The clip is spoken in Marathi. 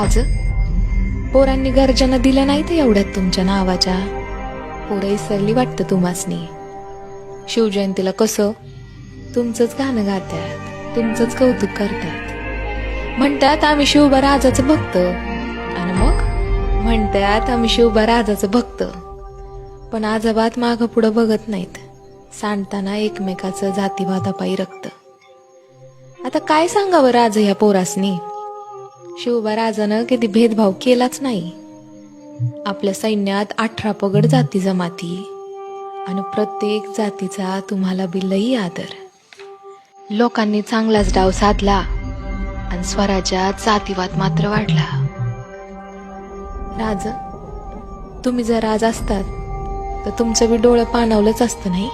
राज, पोरांनी गर्जना दिल्या नाही तर एवढ्यात तुमच्या नावाच्या. पोरं इसरली वाटतं तुम्हासनी. शिवजयंतीला कसं तुमचंच गाणं गातात, तुमचंच कौतुक करतात. म्हणतात आम्ही शिवबा राजाचं भक्त, आणि मग म्हणतात आम्ही शिवबा राजाचं भक्त. पण आजोबात मागं पुढं बघत नाहीत, सांडताना एकमेकाचं जातीवादापायी रक्त. आता काय सांगावं राज ह्या पोरासनी. शिवबा राजानं कधी भेदभाव केलाच नाही. आपल्या सैन्यात 18 पगड जाती जमाती, आणि प्रत्येक जातीचा तुम्हाला बी लई आदर. लोकांनी चांगलाच डाव साधला, आणि स्वराज्यात जातीवाद मात्र वाढला. राज, तुम्ही जर राज असतात तर तुमचं बी डोळं पाणावलंच असतं नाही.